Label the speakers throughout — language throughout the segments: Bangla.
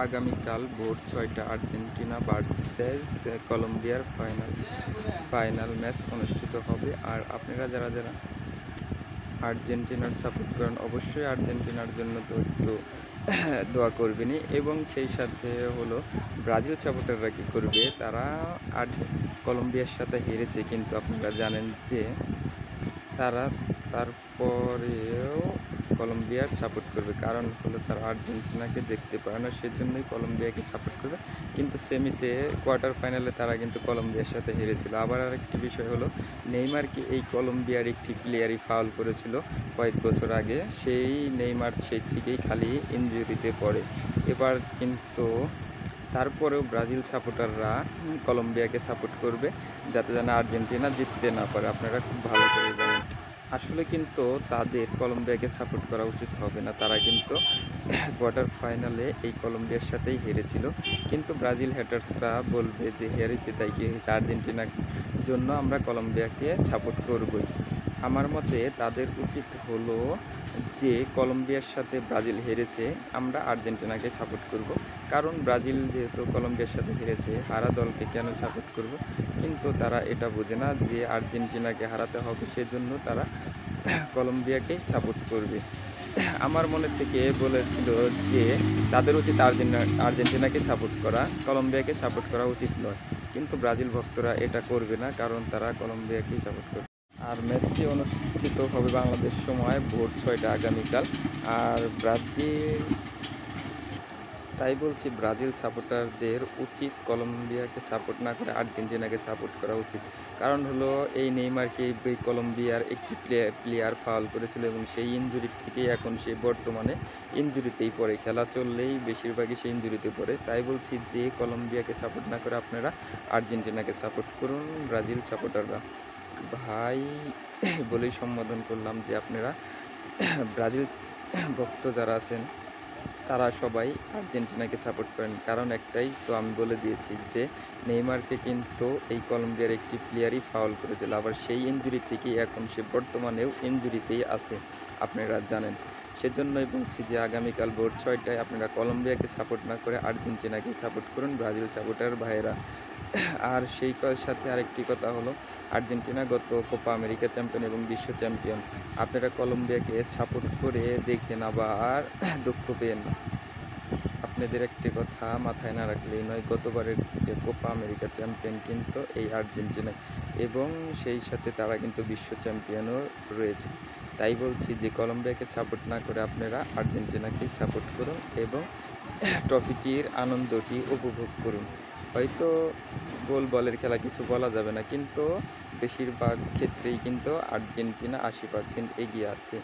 Speaker 1: আগামীকাল ভোর ৬টা আর্জেন্টিনা ভার্সেস কলম্বিয়ার ফাইনাল ম্যাচ অনুষ্ঠিত হবে। আর আপনারা যারা যারা আর্জেন্টিনার সাপোর্ট করেন অবশ্যই আর্জেন্টিনার জন্য তো একটু দোয়া করবেনই। এবং সেই সাথে হলো ব্রাজিল সাপোর্টাররা কী করবে, তারা কলম্বিয়ার সাথে হেরেছে, কিন্তু আপনারা জানেন যে তারা তারপরেও কলম্বিয়ার সাপোর্ট করবে, কারণ হলো তারা আর্জেন্টিনাকে দেখতে পারে না, সেজন্যই কলম্বিয়াকে সাপোর্ট করবে। কিন্তু সেমিতে কোয়ার্টার ফাইনালে তারা কিন্তু কলম্বিয়ার সাথে হেরেছিল। আবার আরেকটি বিষয় হলো, নেইমারকে এই কলম্বিয়ার একটি প্লেয়ারই ফাউল করেছিল কয়েক বছর আগে, সেই নেইমার সেই থেকেই খালি ইনজুরিতে পড়ে। এবার কিন্তু তারপরেও ব্রাজিল সাপোর্টাররা কলম্বিয়াকে সাপোর্ট করবে, যাতে যেন আর্জেন্টিনা জিততে না পারে। আপনারা খুব ভালো করে জানেন। আসলে কিন্তু তাদের কলম্বিয়াকে সাপোর্ট করা উচিত হবে না, তারা কিন্তু কোয়ার্টার ফাইনালে এই কলম্বিয়ার সাথেই হেরেছিল। কিন্তু ব্রাজিল হ্যাটার্সরা বলবে যে হেরেছে তাই কি হয়েছে, আর্জেন্টিনার জন্য আমরা কলম্বিয়াকে সাপোর্ট করবই। আমার মতে তাদের উচিত হলো যে কলম্বিয়ার সাথে ব্রাজিল হেরেছে, আমরা আর্জেন্টিনাকে সাপোর্ট করব, কারণ ব্রাজিল যেহেতু কলম্বিয়ার সাথে হেরেছে, হারা দলকে কেন সাপোর্ট করব। কিন্তু তারা এটা বোঝে না যে আর্জেন্টিনাকে হারাতে হবে, সেজন্য তারা কলম্বিয়াকেই সাপোর্ট করবে। আমার মনে থেকে বলেছিল যে তাদের উচিত আর্জেন্টিনাকে সাপোর্ট করা, কলম্বিয়াকে সাপোর্ট করা উচিত নয়। কিন্তু ব্রাজিল ভক্তরা এটা করবে না, কারণ তারা কলম্বিয়াকেই সাপোর্ট করবে। আর ম্যাচটি অনুষ্ঠিত হবে বাংলাদেশ সময় ভোর 6টা আগামীকাল। আর তাই বলছি, ব্রাজিল সাপোর্টারদের উচিত কলম্বিয়াকে সাপোর্ট না করে আর্জেন্টিনাকে সাপোর্ট করা উচিত। কারণ হলো এই নেইমারকে এই কলম্বিয়ার একটি প্লেয়ার ফাউল করেছিল, এবং সেই ইনজুরি থেকেই এখন সে বর্তমানে ইনজুরিতেই পড়ে, খেলা চললেই বেশিরভাগই সে ইনজুরিতে পড়ে। তাই বলছি যে কলম্বিয়াকে সাপোর্ট না করে আপনারা আর্জেন্টিনাকে সাপোর্ট করুন। ব্রাজিল সাপোর্টাররা ভাই বলেই সম্বোধন করলাম যে আপনারা ব্রাজিল ভক্ত যারা আছেন তারা সবাই আর্জেন্টিনাকে সাপোর্ট করেন, কারণ একটাই তো আমি বলে দিয়েছি যে নেইমারকে কিন্তু এই কলম্বিয়ার একটি প্লেয়ারই ফাউল করেছিল, আবার সেই ইনজুরি থেকেই এখন সে বর্তমানেও ইনজুরিতেই আছে, আপনারা জানেন। সেজন্যই বলছি যে আগামীকাল ভোর 6টায় আপনারা কলম্বিয়াকে সাপোর্ট না করে আর্জেন্টিনাকে সাপোর্ট করুন, ব্রাজিল সাপোর্টার ভাইয়েরা। আর সেই সাথে আরেকটি কথা হলো, আর্জেন্টিনা গত কোপা আমেরিকা চ্যাম্পিয়ন এবং বিশ্ব চ্যাম্পিয়ন। আপনারা কলম্বিয়াকে সাপোর্ট করে দেখেন, আবার দুঃখ পেন না। আপনাদের একটি কথা মাথায় না রাখলেই নয়, গতবারের যে কোপা আমেরিকা চ্যাম্পিয়ন কিন্তু এই আর্জেন্টিনা, এবং সেই সাথে তারা কিন্তু বিশ্ব চ্যাম্পিয়নও রয়েছে। তাই বলছি যে কলম্বিয়াকে সাপোর্ট না করে আপনারা আর্জেন্টিনাকেই সাপোর্ট করুন এবং ট্রফিটির আনন্দটি উপভোগ করুন। হয়তো বলের খেলা কিছু বলা যাবে না, কিন্তু বেশিরভাগ ক্ষেত্রেই কিন্তু আর্জেন্টিনা 80% এগিয়ে আছে।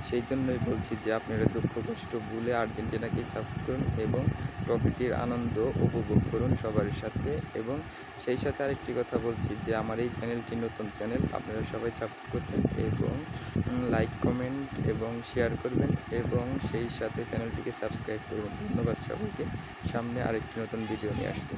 Speaker 1: সেই জন্যই বলছি যে আপনারা দুঃখ কষ্ট ভুলে আর্জেন্টিনাকেই সাপোর্ট করুন এবং ট্রফিটির আনন্দ উপভোগ করুন সবার সাথে। এবং সেই সাথে আরেকটি কথা বলছি যে আমার এই চ্যানেলটি নতুন চ্যানেল, আপনারা সবাই সাপোর্ট করবেন এবং লাইক কমেন্ট এবং শেয়ার করবেন, এবং সেই সাথে চ্যানেলটিকে সাবস্ক্রাইব করবেন। ধন্যবাদ সবাইকে। সামনে আরেকটি নতুন ভিডিও নিয়ে আসছি।